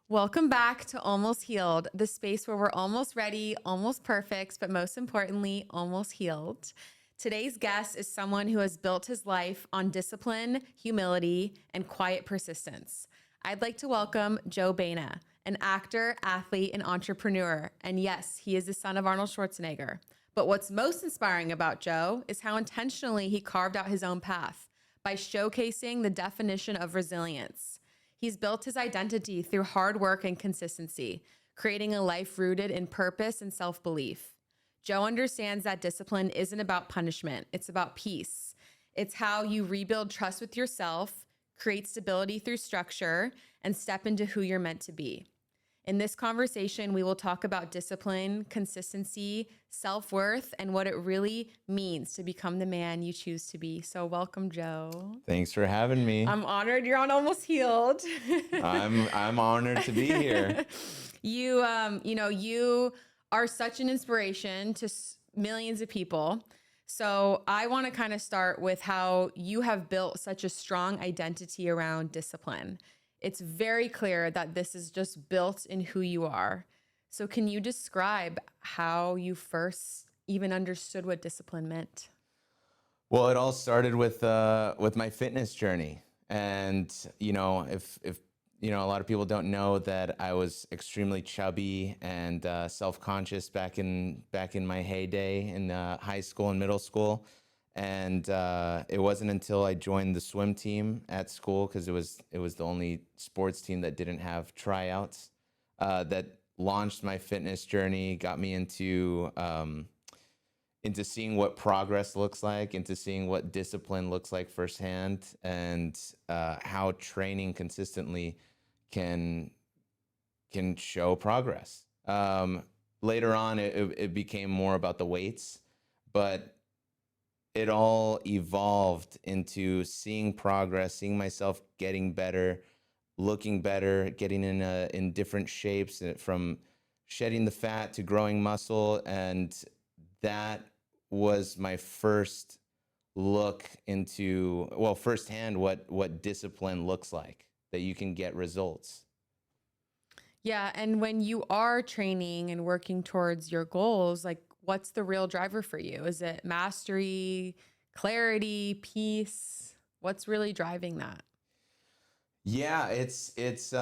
Welcome back to Almost Healed, the space where we're almost ready, almost perfect, but most importantly, almost healed. Today's guest is someone who has built his life on discipline, humility, and quiet persistence. I'd like to welcome Joe Baena, an actor, athlete, and entrepreneur. And yes, he is the son of Arnold Schwarzenegger. But what's most inspiring about Joe is how intentionally he carved out his own path by showcasing the definition of resilience. He's built his identity through hard work and consistency, creating a life rooted in purpose and self-belief. Joe understands that discipline isn't about punishment, it's about peace. It's how you rebuild trust with yourself, create stability through structure, and step into who you're meant to be. In this conversation, we will talk about discipline, consistency, self-worth, and what it really means to become the man you choose to be. So welcome, Joe. Thanks for having me. I'm honored you're on Almost Healed. I'm honored to be here. You are such an inspiration to millions of people. So I want to kind of start with how you have built such a strong identity around discipline. It's very clear that this is just built in who you are. So can you describe how you first even understood what discipline meant? Well, it all started with my fitness journey, and if a lot of people don't know that I was extremely chubby and self-conscious back in my heyday in high school and middle school. And it wasn't until I joined the swim team at school, because it was the only sports team that didn't have tryouts, that launched my fitness journey, got me into seeing what progress looks like, into seeing what discipline looks like firsthand, and how training consistently can show progress. Later on, it became more about the weights, but it all evolved into seeing progress, seeing myself getting better, looking better, getting in different shapes, from shedding the fat to growing muscle. And that was my first look into, well, firsthand, what discipline looks like, that you can get results. Yeah. And when you are training and working towards your goals, like what's the real driver for you? Is it mastery, clarity, peace? What's really driving that? Yeah, it's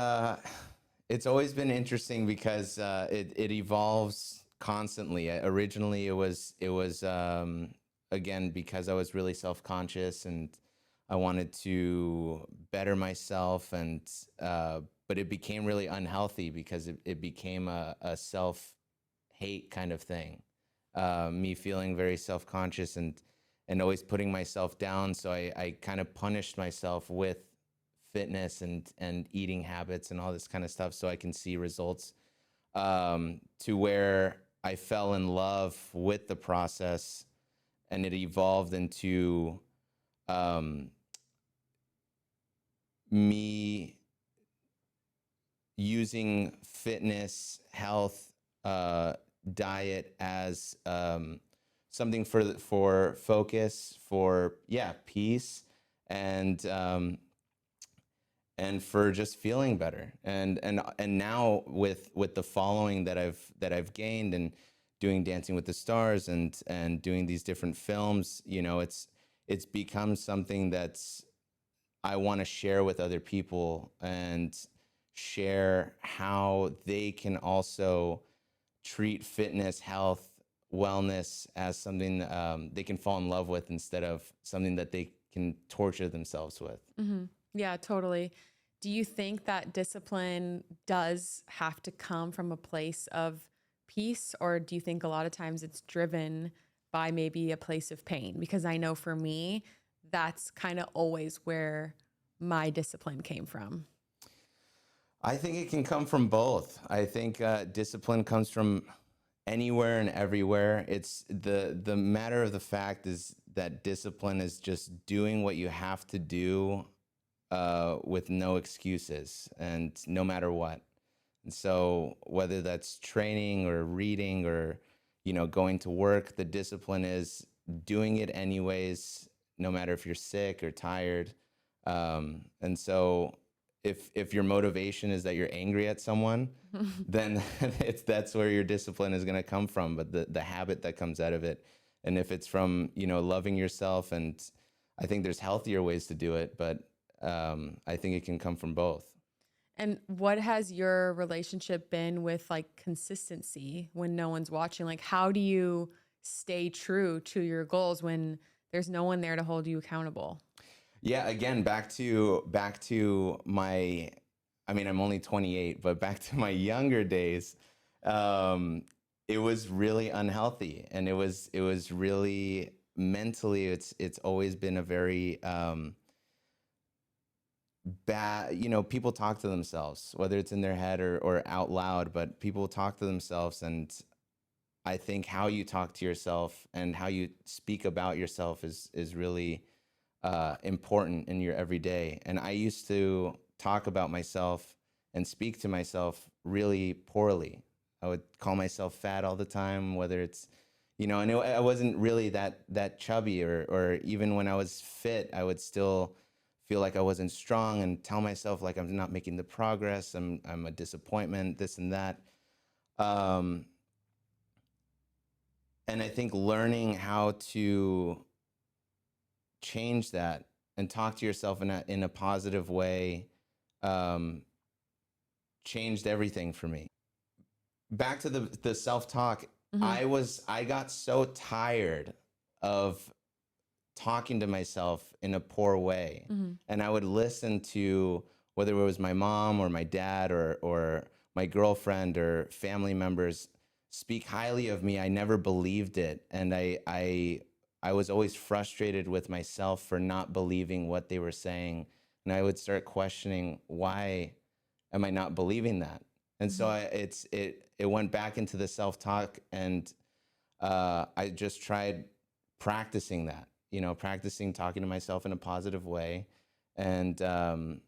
always been interesting, because it evolves constantly. Originally, it was again, because I was really self-conscious and I wanted to better myself, and but it became really unhealthy, because it became a self-hate kind of thing. Me feeling very self-conscious and always putting myself down. So I kind of punished myself with fitness and eating habits and all this kind of stuff, so I can see results, to where I fell in love with the process, and it evolved into me using fitness, health, diet as something for focus, for peace, and for just feeling better. And now with the following that I've gained, and doing Dancing with the Stars, and doing these different films, it's become something that's I want to share with other people, and share how they can also treat fitness, health, wellness as something they can fall in love with, instead of something that they can torture themselves with. Mm-hmm. Yeah, totally. Do you think that discipline does have to come from a place of peace, or do you think a lot of times it's driven by maybe a place of pain? Because I know for me, that's kind of always where my discipline came from. I think it can come from both. I think discipline comes from anywhere and everywhere. It's the matter of the fact is that discipline is just doing what you have to do, with no excuses, and no matter what. And so whether that's training or reading, or going to work, the discipline is doing it anyways, no matter if you're sick or tired. And so if your motivation is that you're angry at someone, then that's where your discipline is going to come from. But the habit that comes out of it, and if it's from loving yourself, and I think there's healthier ways to do it, but I think it can come from both. And what has your relationship been with like consistency when no one's watching? Like, how do you stay true to your goals when there's no one there to hold you accountable? Yeah, again, back to my, I mean, I'm only 28, but back to my younger days, um, it was really unhealthy, and it was really mentally. It's always been a very bad. People talk to themselves, whether it's in their head or out loud, but people talk to themselves, and I think how you talk to yourself and how you speak about yourself is really important in your everyday. And I used to talk about myself and speak to myself really poorly. I would call myself fat all the time, whether it's, and I wasn't really that chubby, or even when I was fit, I would still feel like I wasn't strong and tell myself like I'm not making the progress. I'm a disappointment, this and that. Um, and I think learning how to change that and talk to yourself in a positive way um, changed everything for me. Back to the self-talk, Hmm. I got so tired of talking to myself in a poor way. Hmm. And I would listen to, whether it was my mom or my dad or my girlfriend or family members speak highly of me. I never believed it. And I was always frustrated with myself for not believing what they were saying. And I would start questioning, why am I not believing that? And so Hmm. it went back into the self-talk, and I just tried practicing that, practicing talking to myself in a positive way, and it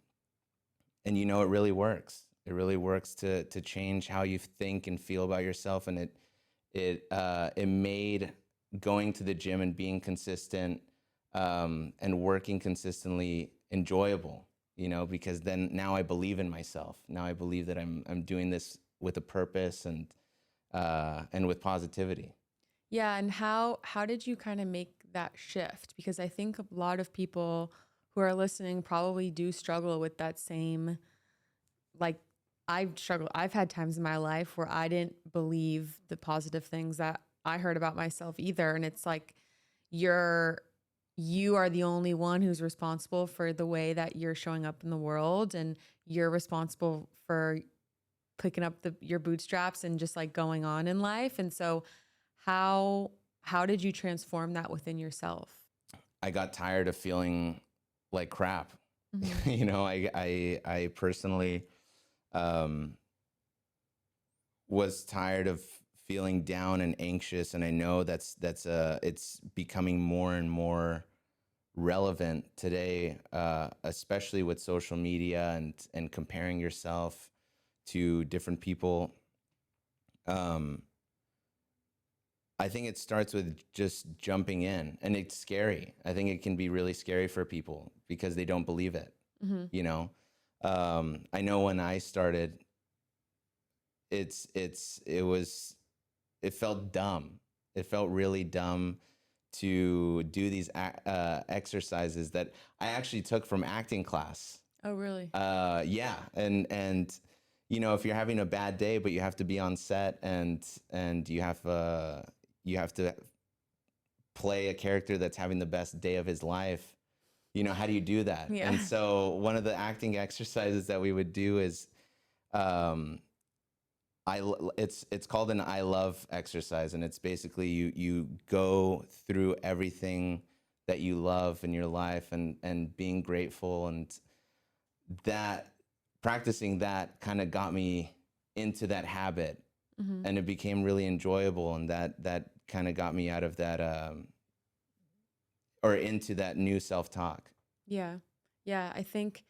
really works. It really works to change how you think and feel about yourself, and it made going to the gym and being consistent and working consistently enjoyable. Because then now I believe in myself. Now I believe that I'm doing this with a purpose and with positivity. Yeah, and how did you kind of make that shift? Because I think a lot of people who are listening probably do struggle with that same, like, I've struggled. I've had times in my life where I didn't believe the positive things that I heard about myself either, and it's like you're you are the only one who's responsible for the way that you're showing up in the world, and you're responsible for picking up your bootstraps and just like going on in life. And so how how did you transform that within yourself? I got tired of feeling like crap. Hmm. I personally um, was tired of feeling down and anxious, and I know it's becoming more and more relevant today, especially with social media and comparing yourself to different people. Um, I think it starts with just jumping in, and it's scary. I think it can be really scary for people because they don't believe it. Hmm. You know, I know when I started, it felt dumb. It felt really dumb to do these exercises that I actually took from acting class. Oh, really? Yeah, and if you're having a bad day, but you have to be on set, and you have to play a character that's having the best day of his life. How do you do that? Yeah. And so one of the acting exercises that we would do is um, it's called an I love exercise, and it's basically you go through everything that you love in your life, and being grateful, and that practicing that kind of got me into that habit, Hmm. and it became really enjoyable, and that kind of got me out of that or into that new self-talk. Yeah. Yeah, I think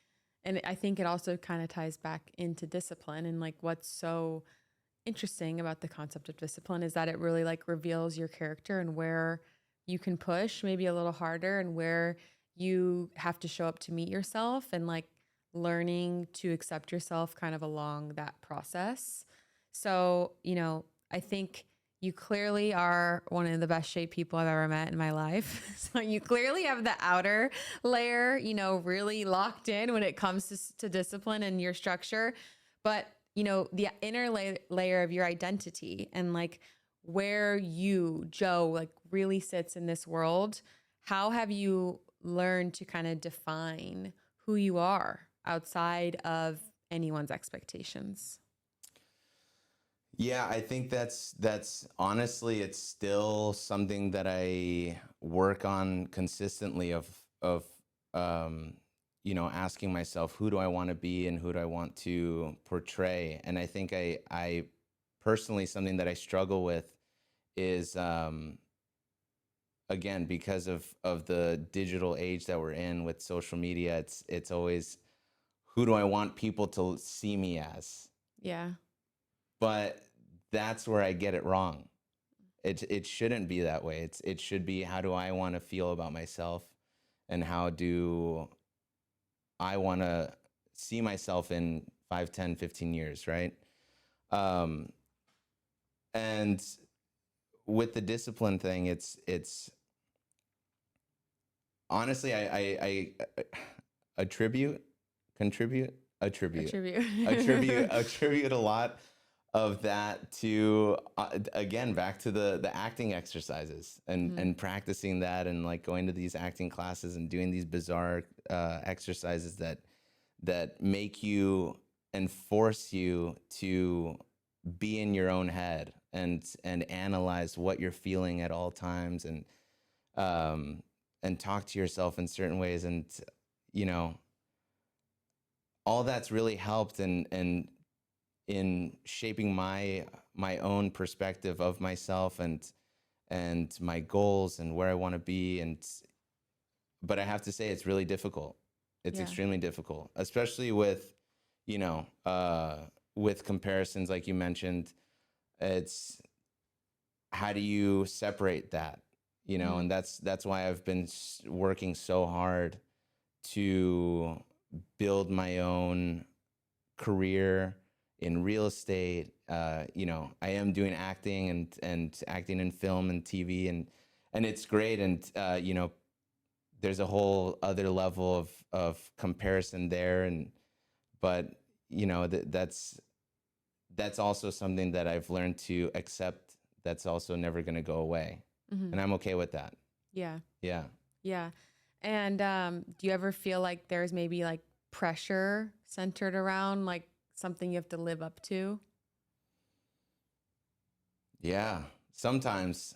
it also kind of ties back into discipline, and like what's so interesting about the concept of discipline is that it really like reveals your character and where you can push maybe a little harder and where you have to show up to meet yourself and like learning to accept yourself kind of along that process. So, I think you clearly are one of the best shaped people I've ever met in my life. So you clearly have the outer layer, really locked in when it comes to discipline and your structure. But, the inner layer of your identity and like where you, Joe, like really sits in this world. How have you learned to kind of define who you are outside of anyone's expectations? Yeah, I think that's honestly, it's still something that I work on consistently of um asking myself, who do I want to be and who do I want to portray? And I think I personally, something that I struggle with is again, because of the digital age that we're in with social media, it's always, who do I want people to see me as? Yeah. But that's where I get it wrong. It shouldn't be that way. It should be, how do I want to feel about myself, and how do I want to see myself in 5, 10, 15 years, right? Um, and with the discipline thing, it's honestly, I attribute, contribute, attribute, Attribute. attribute a lot of that to again, back to the acting exercises Mhm. and practicing that, and like going to these acting classes and doing these bizarre exercises that make you and force you to be in your own head and analyze what you're feeling at all times, um and talk to yourself in certain ways, and you know all that's really helped in shaping my own perspective of myself and my goals and where I want to be. And but I have to say, it's really difficult. It's Yeah. extremely difficult, especially with you know uh with comparisons like you mentioned. It's, how do you separate that? Mhm. And that's why I've been working so hard to build my own career in real estate. I am doing acting and acting in film and TV, and it's great. And there's a whole other level of comparison there. And but that's also something that I've learned to accept. That's also never going to go away, Mhm. and I'm okay with that. Yeah. Yeah. Yeah. And do you ever feel like there's maybe like pressure centered around like something you have to live up to? Yeah. Sometimes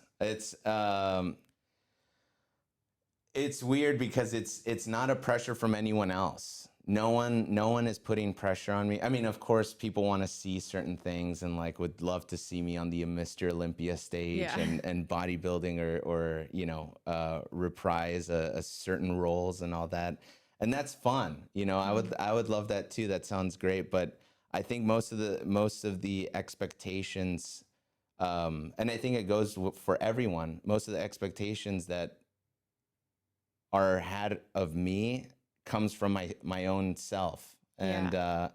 it's weird because it's not a pressure from anyone else. No one is putting pressure on me. I mean, of course, people want to see certain things and like would love to see me on the Mr. Olympia stage Yeah. and bodybuilding, or reprise a certain roles and all that. And that's fun. Mhm. I would love that too. That sounds great. But I think most of the expectations, and I think it goes for everyone. Most of the expectations that are had of me comes from my own self. Yeah.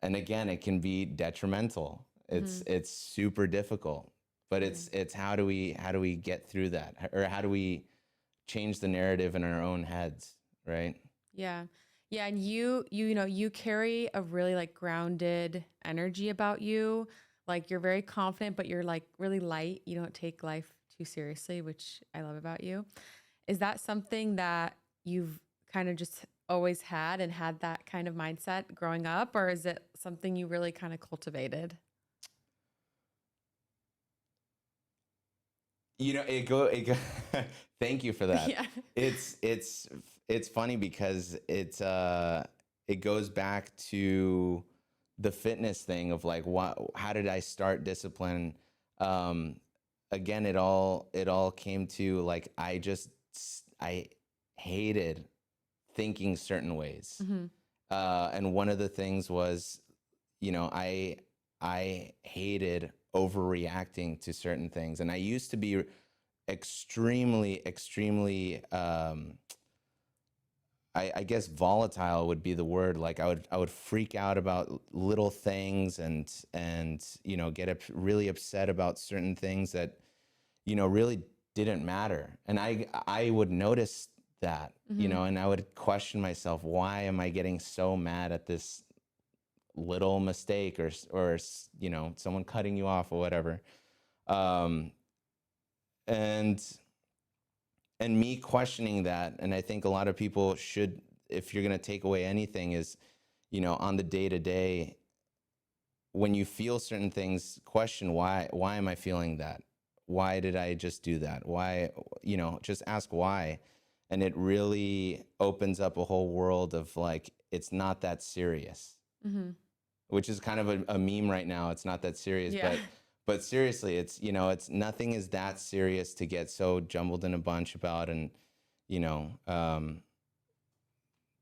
And again, it can be detrimental. it's Mhm. it's super difficult, but Yeah. it's how do we get through that, or how do we change the narrative in our own heads, right? Yeah. Yeah, and you carry a really like grounded energy about you. Like you're very confident, but you're like really light. You don't take life too seriously, which I love about you. Is that something that you've kind of just always had and had that kind of mindset growing up, or is it something you really kind of cultivated? It go thank you for that. Yeah. It's funny because it goes back to the fitness thing of like, how did I start discipline? um Again, it all came to like, I hated thinking certain ways. Hmm. And one of the things was, I hated overreacting to certain things, and I used to be extremely, extremely I guess volatile would be the word. Like I would freak out about little things and get really upset about certain things that really didn't matter. And I would notice that, Mm-hmm. and I would question myself, why am I getting so mad at this little mistake or someone cutting you off or whatever. Um, and me questioning that, and I think a lot of people should, if you're going to take away anything, is on the day to day, when you feel certain things, question why am I feeling that? Why did I just do that? Why, just ask why. And it really opens up a whole world of like, it's not that serious, Mm-hmm. which is kind of a meme right now. It's not that serious, Yeah. but seriously, it's it's nothing is that serious to get so jumbled in a bunch about. And you know um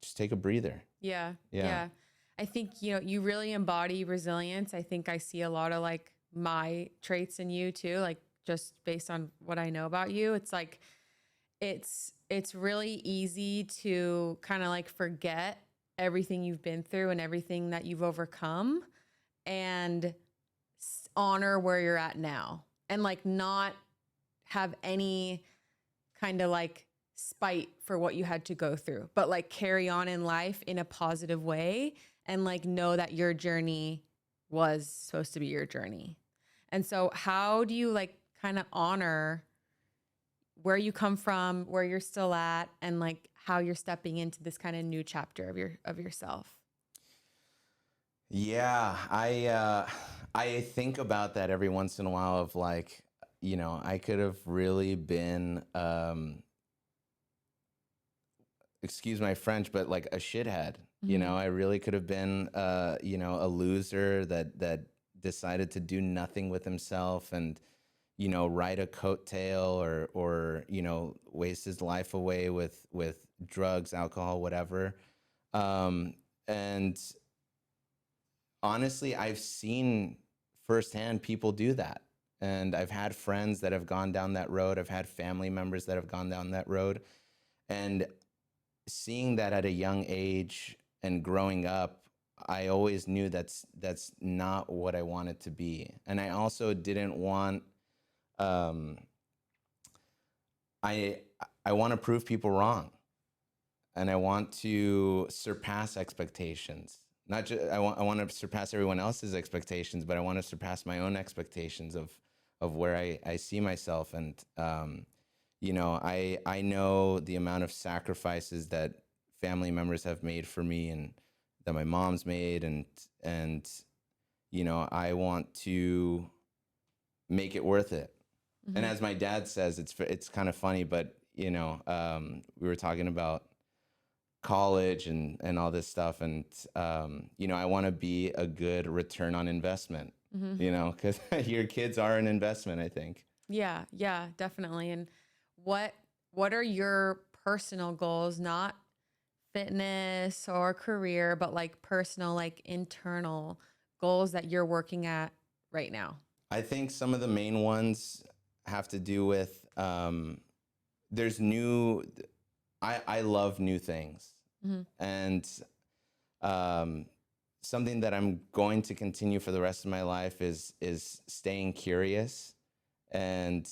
just take a breather. Yeah. Yeah. Yeah. I think, you really embody resilience. I think I see a lot of like my traits in you too, like just based on what I know about you. It's like it's really easy to kind of like forget everything you've been through and everything that you've overcome and honor where you're at now and like not have any kind of like spite for what you had to go through, but like carry on in life in a positive way and like know that your journey was supposed to be your journey. And so how do you like kind of honor where you come from, where you're still at, and like how you're stepping into this kind of new chapter of yourself? Yeah, I think about that every once in a while of like, I could have really been excuse my French, but like a shithead. Mm-hmm. I really could have been a loser that decided to do nothing with himself and ride a coattail or waste his life away with drugs, alcohol, whatever. And honestly, I've seen firsthand people do that. And I've had friends that have gone down that road. I've had family members that have gone down that road. And seeing that at a young age and growing up, I always knew that's not what I wanted to be. And I also didn't want um, I I want to prove people wrong, and I want to surpass expectations. Not just I want to surpass everyone else's expectations, but I want to surpass my own expectations of where I see myself. And I know the amount of sacrifices that family members have made for me and that my mom's made, and I want to make it worth it. And Mm-hmm. as my dad says, it's kind of funny, but we were talking about college and all this stuff, and I want to be a good return on investment, Mm-hmm. because your kids are an investment, I think. Yeah, yeah, definitely. And what what are your personal goals, not fitness or career, but like personal, like internal goals that you're working at right now? I think some of the main ones have to do with there's new. I love new things, Mm-hmm. and um, something that I'm going to continue for the rest of my life is staying curious. And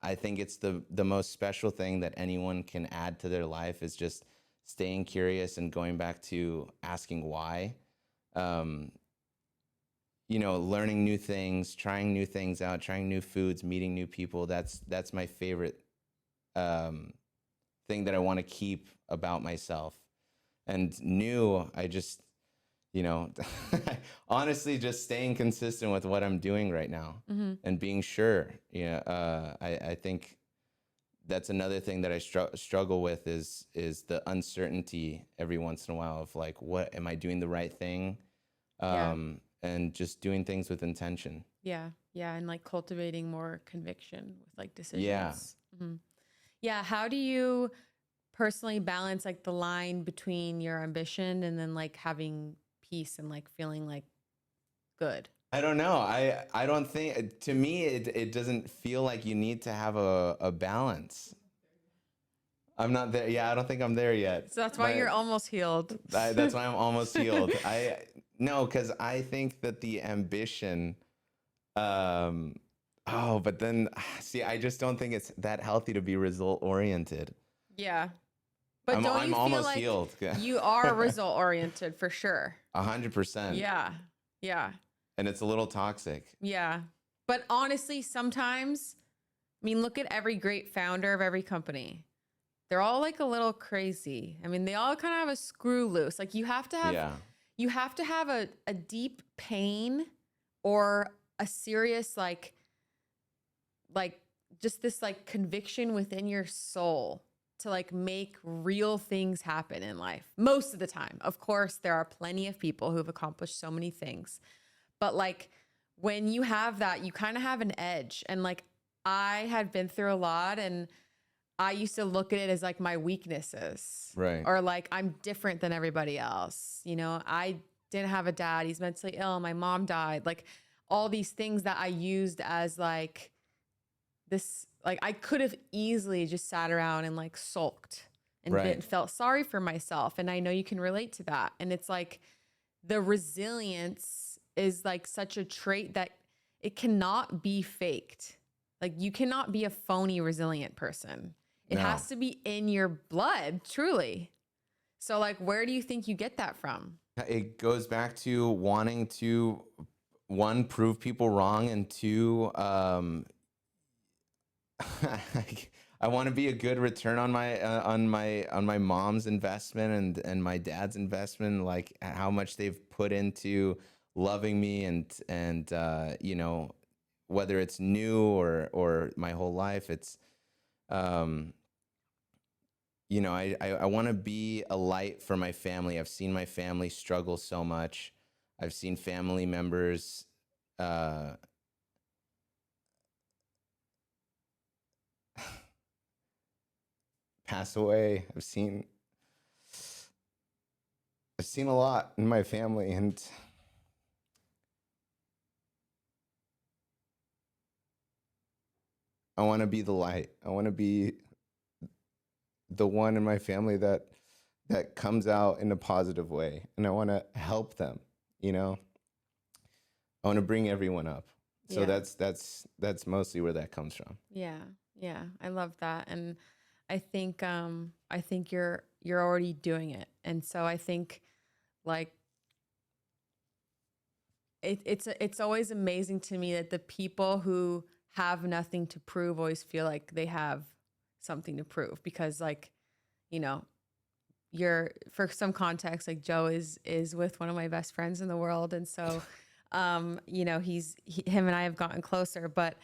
I think it's the most special thing that anyone can add to their life is just staying curious and going back to asking why. Um, learning new things, trying new things out, trying new foods, meeting new people. That's my favorite um, thing that I want to keep about myself. And new, I just, you know, honestly, just staying consistent with what I'm doing right now Mm-hmm. and being sure. I think that's another thing that I struggle with is the uncertainty every once in a while of like, what am I doing the right thing? Yeah. And just doing things with intention. Yeah. Yeah. And like cultivating more conviction with like Yeah. decisions. Hmm. Yeah. How do you personally balance like the line between your ambition and then like having peace and like feeling like good? I don't know. I don't think to me it doesn't feel like you need to have a balance. I'm not there. Yeah, I don't think I'm there yet. So that's why you're almost healed. That's why I'm almost healed. No, because I think that the ambition, um, but then see, I just don't think it's that healthy to be result oriented. Yeah. But don't I'm you feel almost like healed. you are result oriented for sure? 100%. Yeah. Yeah. And it's a little toxic. Yeah. But honestly, sometimes, I mean, look at every great founder of every company. They're all like a little crazy. I mean, they all kind of have a screw loose. Like Yeah. you have to have a deep pain or a serious like just this like conviction within your soul to like make real things happen in life. Most of the time. Of course, there are plenty of people who've accomplished so many things. But like when you have that, you kind of have an edge. And like I had been through a lot, and I used to look at it as like my weaknesses. Right. Or like I'm different than everybody else. You know, I didn't have a dad. He's mentally ill. My mom died. Like all these things that I used as like this, like I could have easily just sat around and like sulked and Right. felt sorry for myself. And I know you can relate to that. And it's like the resilience is like such a trait that it cannot be faked. Like you cannot be a phony resilient person. It No. has to be in your blood, truly. So like where do you think you get that from? It goes back to wanting to, one, prove people wrong, and two, I want to be a good return on my mom's investment and my dad's investment, like how much they've put into loving me and you know, whether it's new or my whole life, it's you know, I want to be a light for my family. I've seen my family struggle so much. I've seen family members uh pass away. I've seen a lot in my family, and I want to be the light. I want to be the one in my family that comes out in a positive way, and I want to help them, you know. I want to bring everyone up. So Yeah. that's mostly where that comes from. Yeah. Yeah. I love that. And I think you're already doing it. And so I think like it's always amazing to me that the people who have nothing to prove always feel like they have something to prove, because like, you know, you're, for some context, like Joe is with one of my best friends in the world. And so you know, him and I have gotten closer, but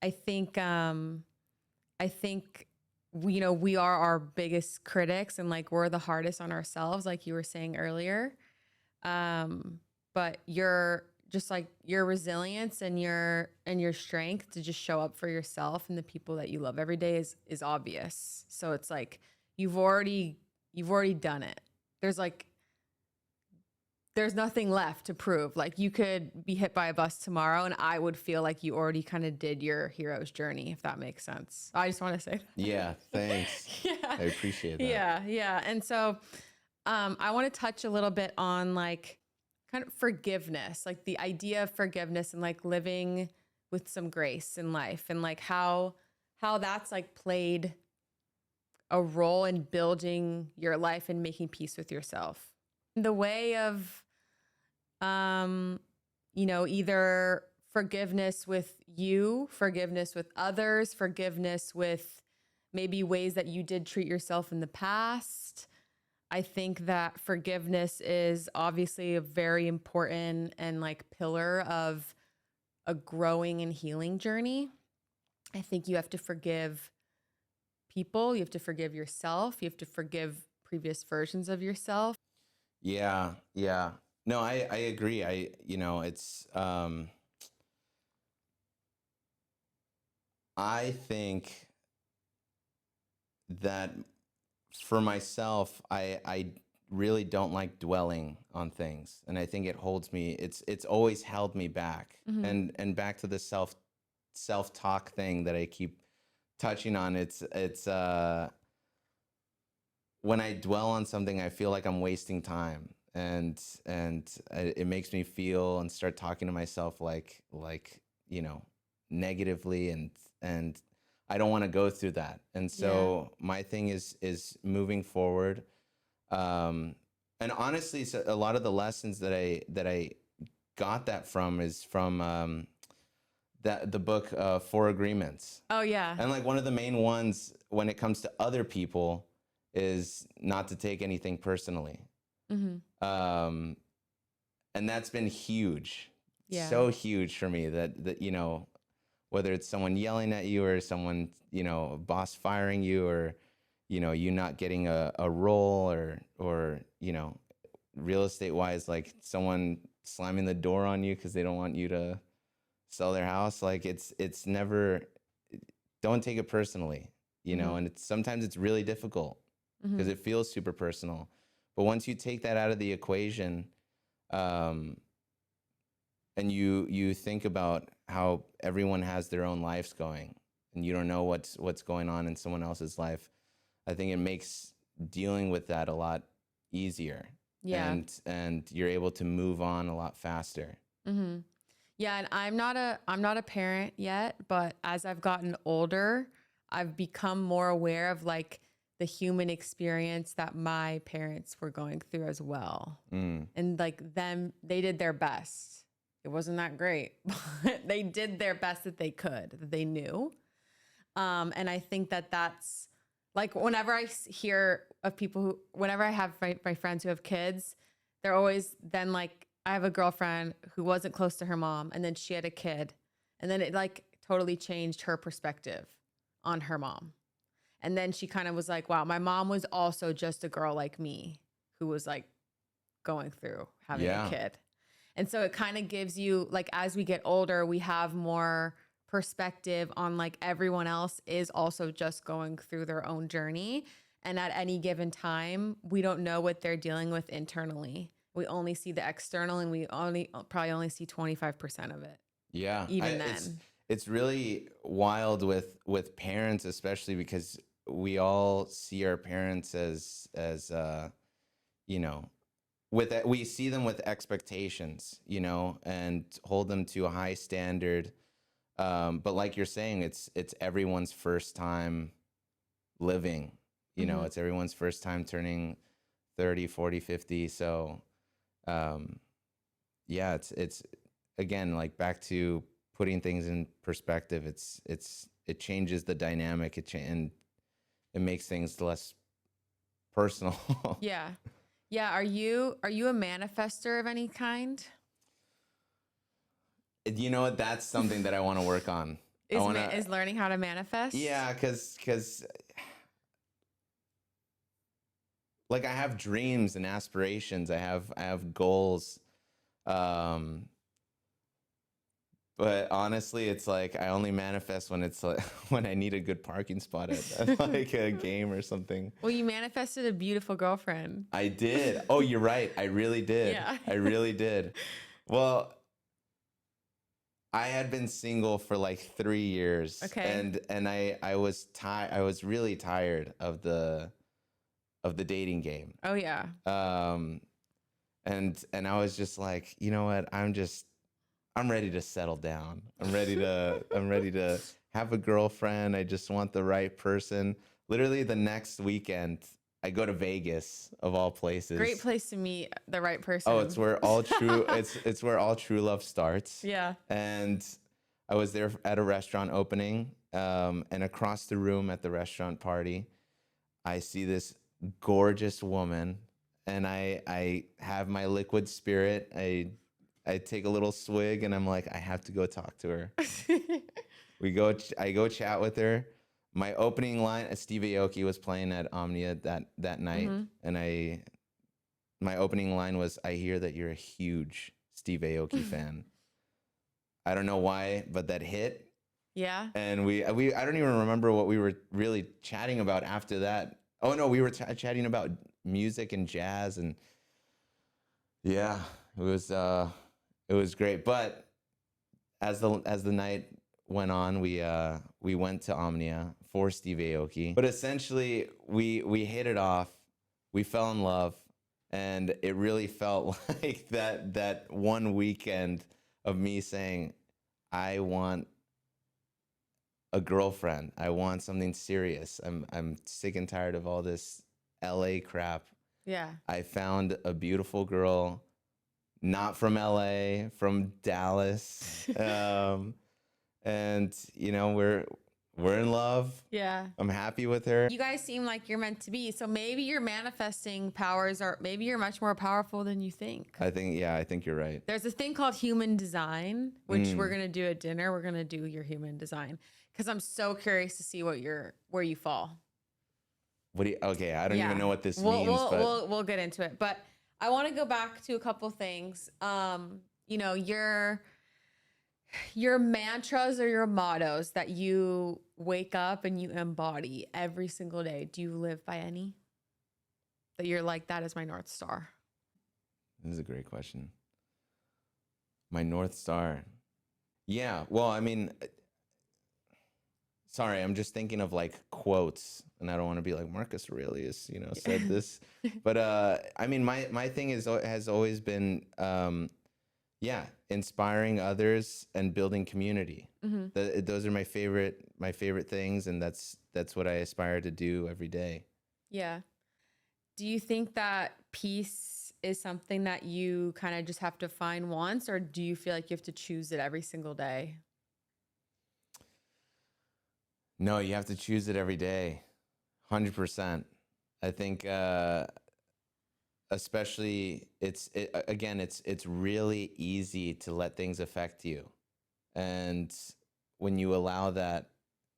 I think I think we, you know, we are our biggest critics, and like we're the hardest on ourselves, like you were saying earlier. But you're just like your resilience and your strength to just show up for yourself and the people that you love every day is obvious. So it's like you've already done it. There's nothing left to prove. Like you could be hit by a bus tomorrow and I would feel like you already kind of did your hero's journey, if that makes sense. I just want to say that. Yeah, thanks. Yeah. I appreciate that. Yeah. Yeah. And so I want to touch a little bit on like kind of forgiveness, like the idea of forgiveness and like living with some grace in life, and like how that's like played a role in building your life and making peace with yourself. The way of you know, either forgiveness with you, forgiveness with others, forgiveness with maybe ways that you did treat yourself in the past. I think that forgiveness is obviously a very important and like pillar of a growing and healing journey. I think you have to forgive people, you have to forgive yourself, you have to forgive previous versions of yourself. Yeah, yeah. No, I agree. You know, it's I think that for myself, I really don't like dwelling on things, and I think it holds me. It's always held me back, Mhm. and back to the self talk thing that I keep touching on. It's when I dwell on something, I feel like I'm wasting time, it makes me feel and start talking to myself like you know, negatively, and I don't want to go through that. And Yeah. so my thing is moving forward. And honestly, so a lot of the lessons that I got that from is from that the book Four Agreements. Oh yeah. And like one of the main ones when it comes to other people is not to take anything personally. Mm-hmm. Um, and that's been huge, Yeah. so huge for me that you know, whether it's someone yelling at you or someone, you know, a boss firing you, or you know, you not getting a role, or you know, real estate wise, like someone slamming the door on you because they don't want you to sell their house. Like it's never, don't take it personally, you know. Mm-hmm. And it's sometimes it's really difficult because Mm-hmm. it feels super personal. But once you take that out of the equation, um, and you think about how everyone has their own lives going, and you don't know what's going on in someone else's life, I think it makes dealing with that a lot easier, Yeah. and you're able to move on a lot faster. Mm-hmm. Yeah, and I'm not a parent yet, but as I've gotten older, I've become more aware of like the human experience that my parents were going through as well. Mm. And like them, they did their best. It wasn't that great, but they did their best that they could, that they knew. And I think that that's like whenever hear of people who, whenever I have my friends who have kids, they're always then like, I have a girlfriend who wasn't close to her mom, and then she had a kid, and then it like totally changed her perspective on her mom. And then she kind of was like, wow, my mom was also just a girl like me who was like going through having a Yeah. kid. And so it kind of gives you like, as we get older, we have more perspective on like everyone else is also just going through their own journey. And at any given time, we don't know what they're dealing with internally. We only see the external, and we probably only see 25% of it, Yeah, even then. it's really wild with parents, especially because we all see our parents as you know, we see them with expectations, you know, and hold them to a high standard. But like you're saying, it's everyone's first time living, you know, Mm-hmm. it's everyone's first time turning 30, 40, 50. So um, yeah, it's again, like back to putting things in perspective. It changes the dynamic. And it makes things less personal. Yeah. Yeah. Are you a manifester of any kind? You know what? That's something that I want to work on. I Is want to, is learning how to manifest? yeah, because like I have dreams and aspirations. I have goals. Um, But honestly, it's like I only manifest when it's like when I need a good parking spot at like a game or something. Well, you manifested a beautiful girlfriend. I did. Oh, you're right. I really did. Yeah. I really did. Well, I had been single for like 3 years, Okay. and I was I was really tired of the dating game. Oh yeah. Um, and I was just like, you know what? I'm ready to settle down. I'm ready to have a girlfriend. I just want the right person. Literally the next weekend, I go to Vegas of all places. Great place to meet the right person. Oh, it's where all true it's where all true love starts. Yeah. And I was there at a restaurant opening, and across the room at the restaurant party, I see this gorgeous woman, and I have my liquid spirit. I take a little swig, and I'm like, I have to go talk to her. I go chat with her. My opening line, Steve Aoki was playing at Omnia that night, Mhm. and my opening line was, I hear that you're a huge Steve Aoki fan. I don't know why, but that hit. Yeah. And I don't even remember what we were really chatting about after that. Oh no, we were chatting about music and jazz, and yeah, it was great. But as the night went on, we went to Omnia for Steve Aoki. But essentially, we hit it off, we fell in love, and it really felt like that one weekend of me saying, I want a girlfriend. I want something serious. I'm sick and tired of all this LA crap. Yeah. I found a beautiful girl, not from LA, from Dallas. And you know, we're in love. Yeah. I'm happy with her. You guys seem like you're meant to be. So maybe your manifesting powers are, maybe you're much more powerful than you think. I think you're right. There's a thing called human design, which we're going to do at dinner. We're going to do your human design because I'm so curious to see where you fall. Okay, I don't even know what this means. We'll get into it. But I want to go back to a couple things. You know, your mantras or your mottos that you wake up and you embody every single day. Do you live by any? That you're like, that is my North Star. This is a great question. My North Star. Yeah, well, I mean, sorry, I'm just thinking of like quotes, and I don't want to be like Marcus Aurelius, you know, said this. But I mean, my thing has always been, inspiring others and building community. Those are my favorite things, and that's what I aspire to do every day. Yeah. Do you think that peace is something that you kind of just have to find once, or do you feel like you have to choose it every single day? No, you have to choose it every day. 100%. I think, especially it's really easy to let things affect you. And when you allow that,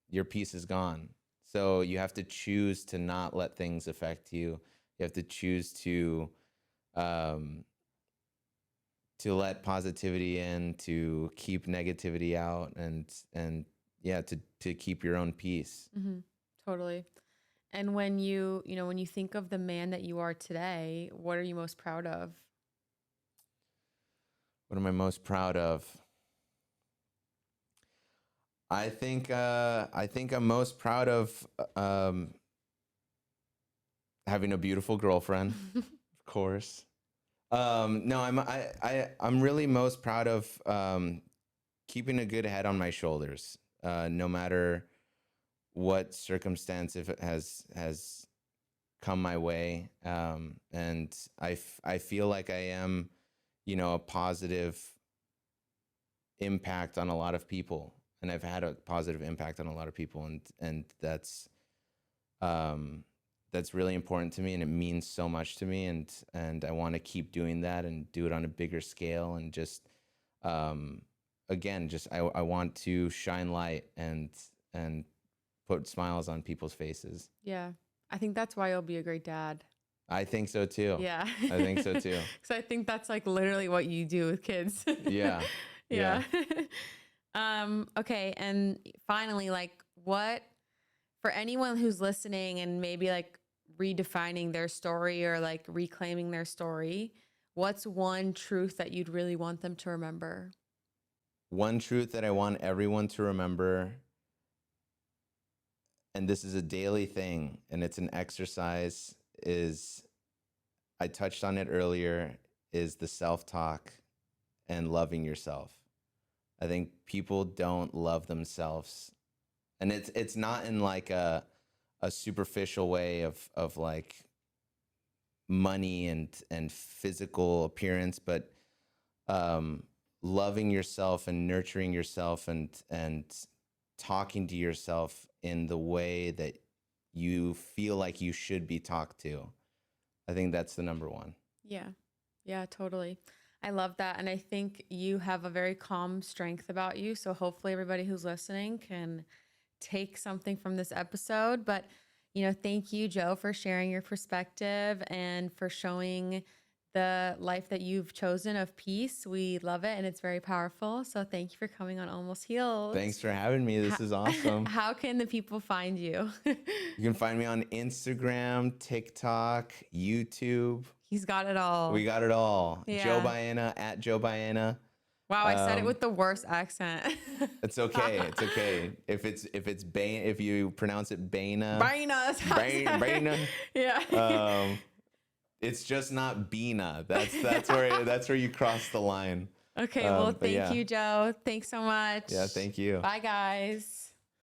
your peace is gone. So you have to choose to not let things affect you. You have to choose to let positivity in, to keep negativity out, and to keep your own peace. Mm-hmm. Totally. And when you think of the man that you are today, what are you most proud of? What am I most proud of? I think I'm most proud of having a beautiful girlfriend, of course. No, I'm really most proud of keeping a good head on my shoulders, no matter what circumstance if it has come my way. And I feel like I am, you know, a positive impact on a lot of people, and I've had a positive impact on a lot of people, and that's really important to me, and it means so much to me, and I want to keep doing that and do it on a bigger scale, and just again, just I want to shine light and put smiles on people's faces. Yeah. I think that's why you'll be a great dad. I think so too. Yeah. I think so too. So I think that's like literally what you do with kids. Yeah. Yeah. Okay. And finally, like, what, for anyone who's listening and maybe like redefining their story or like reclaiming their story, what's one truth that you'd really want them to remember? One truth that I want everyone to remember, and this is a daily thing, and it's an exercise, is, I touched on it earlier, is the self-talk and loving yourself. I think people don't love themselves. And it's not in like a superficial way of like money and physical appearance, but loving yourself and nurturing yourself and talking to yourself in the way that you feel like you should be talked to. I think that's the number one. Yeah. Yeah, totally. I love that. And I think you have a very calm strength about you. So hopefully everybody who's listening can take something from this episode. But, you know, thank you, Joe, for sharing your perspective and for showing the life that you've chosen of peace. We love it, and it's very powerful. So thank you for coming on Almost Healed. Thanks for having me. This is awesome. How can the people find you? You can find me on Instagram, TikTok, YouTube. He's got it all. We got it all. Yeah. Joe Baena, at Joe Baena. Wow, I said it with the worst accent. It's okay. It's okay. If you pronounce it Baena. Baena. Baena. Yeah. It's just not Baena. That's where you cross the line. Okay, well, But thank yeah, you, Joe. Thanks so much. yeah. Thank you. Bye, guys.